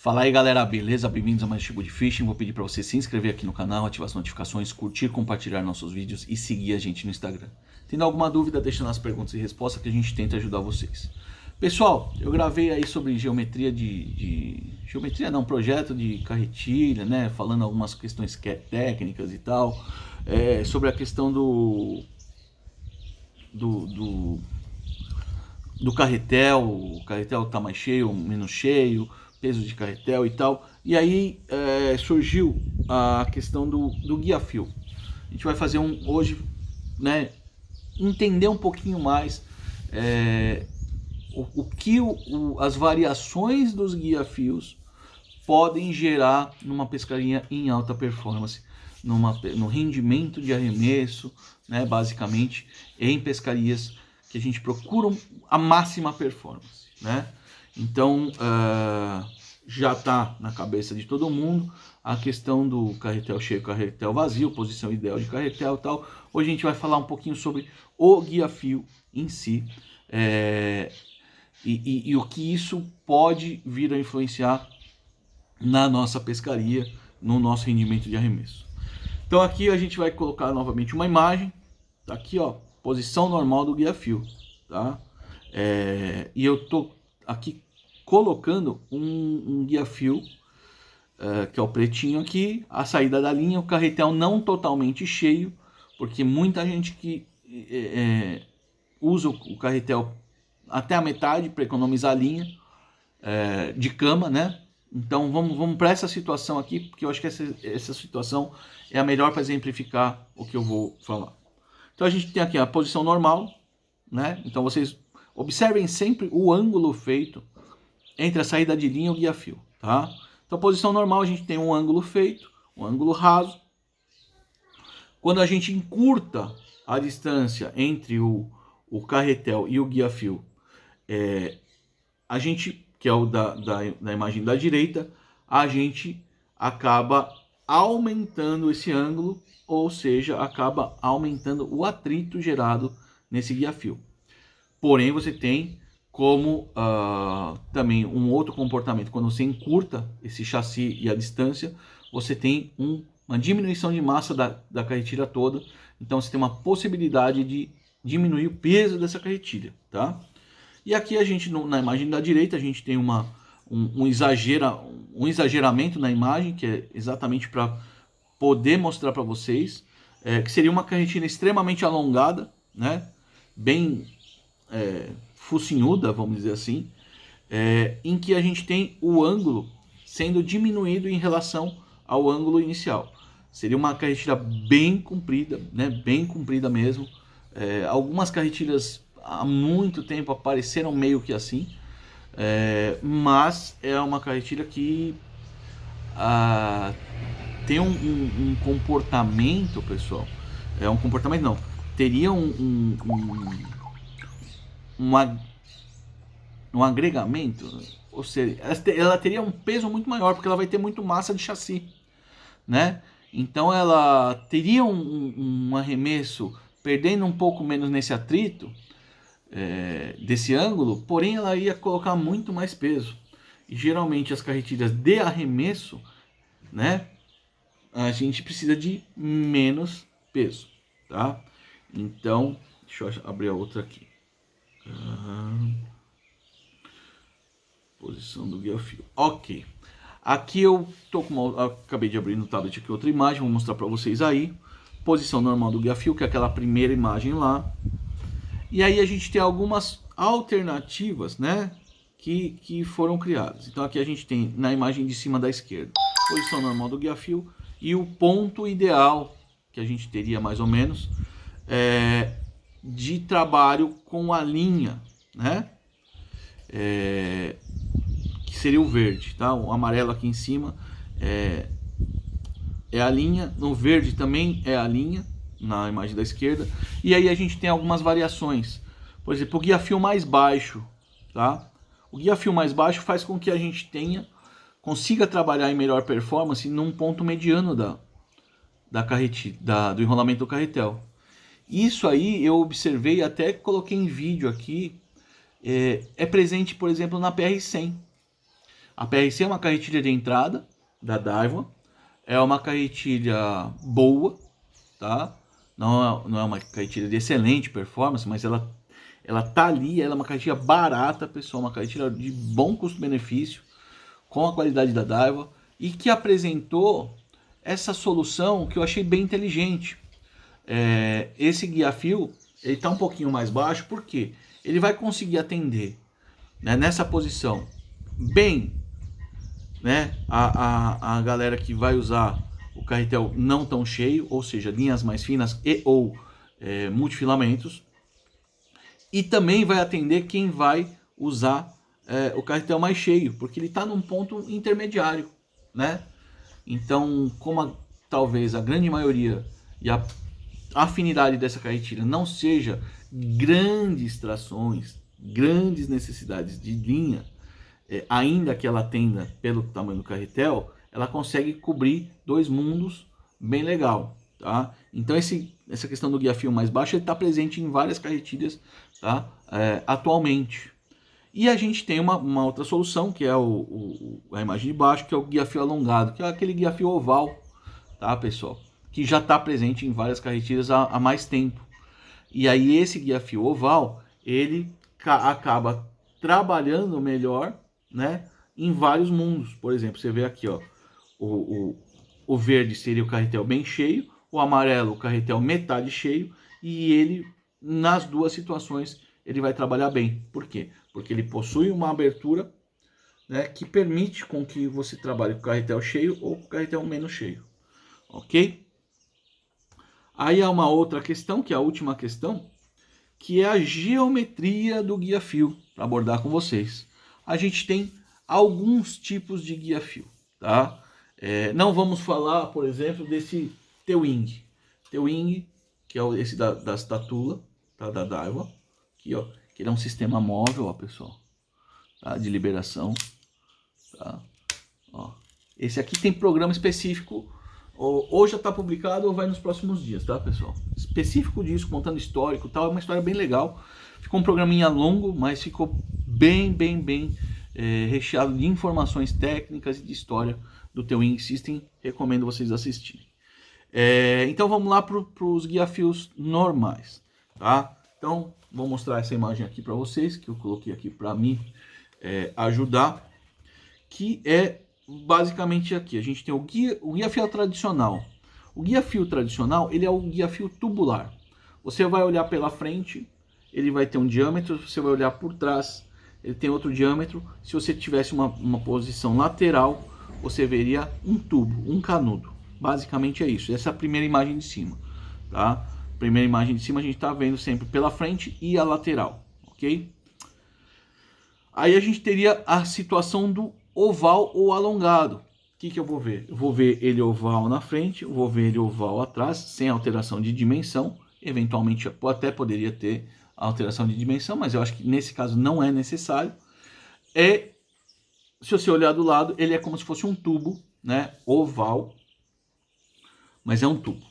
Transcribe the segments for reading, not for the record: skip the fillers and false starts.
Fala aí galera, beleza? Bem-vindos a mais um tipo de Fishing. Vou pedir para você se inscrever aqui no canal, ativar as notificações, curtir, compartilhar nossos vídeos e seguir a gente no Instagram. Tendo alguma dúvida, deixa nas perguntas e respostas que a gente tenta ajudar vocês. Pessoal, eu gravei aí sobre geometria Geometria não, projeto de carretilha, né? Falando algumas questões técnicas e tal. Sobre a questão do carretel, o carretel tá mais cheio, menos cheio, peso de carretel e tal. E aí surgiu a questão do guia-fio. A gente vai fazer hoje, né, entender um pouquinho mais o que as variações dos guia-fios podem gerar numa pescaria em alta performance, no rendimento de arremesso, né, basicamente, em pescarias que a gente procura a máxima performance, né? Então, já está na cabeça de todo mundo a questão do carretel cheio, carretel vazio, posição ideal de carretel e tal. Hoje a gente vai falar um pouquinho sobre o guia-fio em si, e o que isso pode vir a influenciar na nossa pescaria, no nosso rendimento de arremesso. Então aqui a gente vai colocar novamente uma imagem, tá aqui ó, posição normal do guia-fio, tá? E eu tô aqui colocando um guia-fio, que é o pretinho aqui, a saída da linha, o carretel não totalmente cheio, porque muita gente que usa o carretel até a metade para economizar a linha de cama, né? Então vamos para essa situação aqui, porque eu acho que essa situação é a melhor para exemplificar o que eu vou falar. Então a gente tem aqui a posição normal, né? Então vocês observem sempre o ângulo feito entre a saída de linha e o guia-fio, tá? Então posição normal a gente tem um ângulo feito, um ângulo raso. Quando a gente encurta a distância entre o carretel e o guia-fio, a gente, que é o da imagem da direita, a gente acaba aumentando esse ângulo, ou seja, acaba aumentando o atrito gerado nesse guia-fio. Porém, você tem como também um outro comportamento. Quando você encurta esse chassi e a distância, você tem uma diminuição de massa da carretilha toda. Então, você tem uma possibilidade de diminuir o peso dessa carretilha, tá? E aqui a gente, na imagem da direita, a gente tem um exageramento na imagem, que é exatamente para poder mostrar para vocês, que seria uma carretilha extremamente alongada, né? Bem focinhuda, vamos dizer assim, em que a gente tem o ângulo sendo diminuído em relação ao ângulo inicial. Seria uma carretilha bem comprida, né? Bem comprida mesmo. Algumas carretilhas há muito tempo apareceram meio que assim, mas é uma carretilha que tem um comportamento, pessoal. Um comportamento não, teria um agregamento, ou seja, ela teria um peso muito maior, porque ela vai ter muito massa de chassi, né? Então ela teria um arremesso perdendo um pouco menos nesse atrito, desse ângulo, porém ela ia colocar muito mais peso. E geralmente as carretilhas de arremesso, né, a gente precisa de menos peso, tá? Então, deixa eu abrir a outra aqui. Posição do guia-fio. Ok. Aqui eu acabei de abrir no tablet aqui outra imagem, vou mostrar para vocês aí. Posição normal do guia-fio, que é aquela primeira imagem lá. E aí a gente tem algumas alternativas, né, que foram criadas. Então aqui a gente tem na imagem de cima da esquerda, posição normal do guia-fio e o ponto ideal que a gente teria mais ou menos de trabalho com a linha, né, que seria o verde, tá? O amarelo aqui em cima é a linha, no verde também é a linha, na imagem da esquerda. E aí a gente tem algumas variações. Por exemplo, o guia-fio mais baixo, tá? O guia-fio mais baixo faz com que a gente consiga trabalhar em melhor performance num ponto mediano do enrolamento do carretel. Isso aí eu observei, até coloquei em vídeo aqui, é presente, por exemplo, na PR100. A PRC é uma carretilha de entrada da Daiwa, é uma carretilha boa, tá? Não é uma carretilha de excelente performance, mas ela tá ali, ela é uma carretilha barata, pessoal, uma carretilha de bom custo-benefício, com a qualidade da Daiwa, e que apresentou essa solução que eu achei bem inteligente. Esse guia-fio, ele está um pouquinho mais baixo, porque ele vai conseguir atender, né, nessa posição bem, né, a galera que vai usar o carretel não tão cheio, ou seja, linhas mais finas ou multifilamentos, e também vai atender quem vai usar o carretel mais cheio, porque ele está num ponto intermediário, né? Então, como talvez a grande maioria e a afinidade dessa carretilha não seja grandes trações, grandes necessidades de linha, ainda que ela atenda pelo tamanho do carretel, ela consegue cobrir dois mundos bem legal, tá? Então essa questão do guia-fio mais baixo está presente em várias carretilhas, tá? Atualmente. E a gente tem uma outra solução, que é a imagem de baixo, que é o guia-fio alongado, que é aquele guia-fio oval, tá, pessoal? Que já está presente em várias carretilhas há mais tempo. E aí esse guia-fio oval, ele acaba trabalhando melhor, né, em vários mundos. Por exemplo, você vê aqui, ó, o verde seria o carretel bem cheio, o amarelo o carretel metade cheio, e ele, nas duas situações, ele vai trabalhar bem. Por quê? Porque ele possui uma abertura, né, que permite com que você trabalhe com o carretel cheio ou com o carretel menos cheio. Ok? Aí há uma outra questão, que é a última questão, que é a geometria do guia-fio, para abordar com vocês. A gente tem alguns tipos de guia-fio, tá? Não vamos falar, por exemplo, desse T-Wing. T-Wing, que é esse da Statula, tá? Da Daiwa, aqui, ó, que ele é um sistema móvel, ó, pessoal, tá? De liberação, tá? Ó. Esse aqui tem programa específico, ou já está publicado ou vai nos próximos dias, tá, pessoal? Específico disso, contando histórico e tal, é uma história bem legal. Ficou um programinha longo, mas ficou bem recheado de informações técnicas e de história do T-Wing System. Recomendo vocês assistirem. Então vamos lá para os guia-fios normais, tá? Então vou mostrar essa imagem aqui para vocês, que eu coloquei aqui para me ajudar, que é basicamente aqui. A gente tem o guia-fio tradicional. O guia-fio tradicional, ele é o guia-fio tubular. Você vai olhar pela frente, ele vai ter um diâmetro. Você vai olhar por trás, ele tem outro diâmetro. Se você tivesse uma posição lateral, você veria um tubo, um canudo. Basicamente é isso. Essa é a primeira imagem de cima, tá? Primeira imagem de cima a gente está vendo sempre pela frente e a lateral, ok? Aí a gente teria a situação do oval ou alongado. O que eu vou ver? Eu vou ver ele oval na frente, eu vou ver ele oval atrás, sem alteração de dimensão. Eventualmente até poderia ter alteração de dimensão, mas eu acho que nesse caso não é necessário. Se você olhar do lado, ele é como se fosse um tubo, né, oval, mas é um tubo.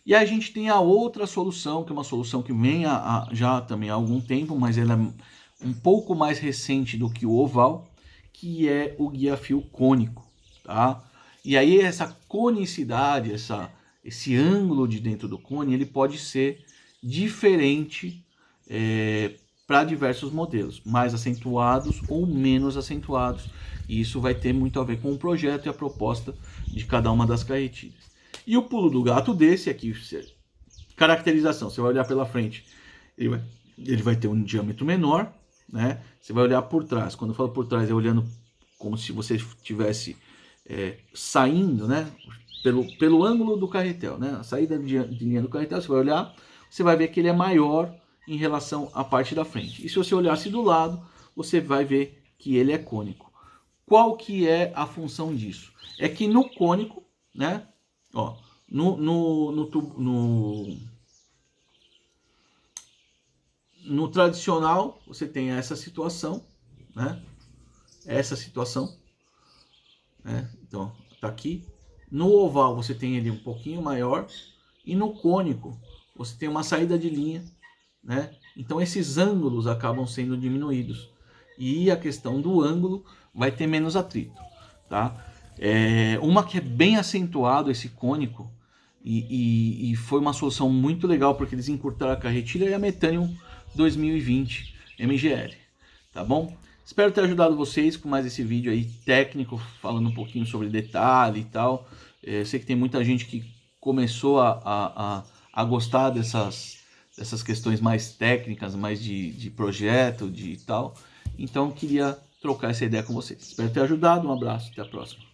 E aí a gente tem a outra solução, que é uma solução que vem já também há algum tempo, mas ela é um pouco mais recente do que o oval, que é o guia-fio cônico, tá? E aí essa conicidade, esse ângulo de dentro do cone, ele pode ser diferente para diversos modelos, mais acentuados ou menos acentuados. E isso vai ter muito a ver com o projeto e a proposta de cada uma das carretilhas. E o pulo do gato desse aqui, caracterização, você vai olhar pela frente, ele vai ter um diâmetro menor, né? Você vai olhar por trás. Quando eu falo por trás, é olhando como se você estivesse saindo, né? Pelo ângulo do carretel, né? A saída de linha do carretel, você vai olhar, você vai ver que ele é maior em relação à parte da frente. E se você olhasse do lado, você vai ver que ele é cônico. Qual que é a função disso? É que no cônico, né? Ó, no tradicional, você tem essa situação, né? Essa situação, né? Então, tá aqui. No oval, você tem ele um pouquinho maior. E no cônico, você tem uma saída de linha, né? Então, esses ângulos acabam sendo diminuídos. e a questão do ângulo vai ter menos atrito, tá? Uma que é bem acentuado esse cônico, e foi uma solução muito legal, porque eles encurtaram a carretilha, e a Metanium 2020 MGL, tá bom? Espero ter ajudado vocês com mais esse vídeo aí técnico, falando um pouquinho sobre detalhe e tal. Eu sei que tem muita gente que começou a gostar dessas questões mais técnicas, mais de projeto, de tal. Então, queria trocar essa ideia com vocês. Espero ter ajudado. Um abraço, até a próxima.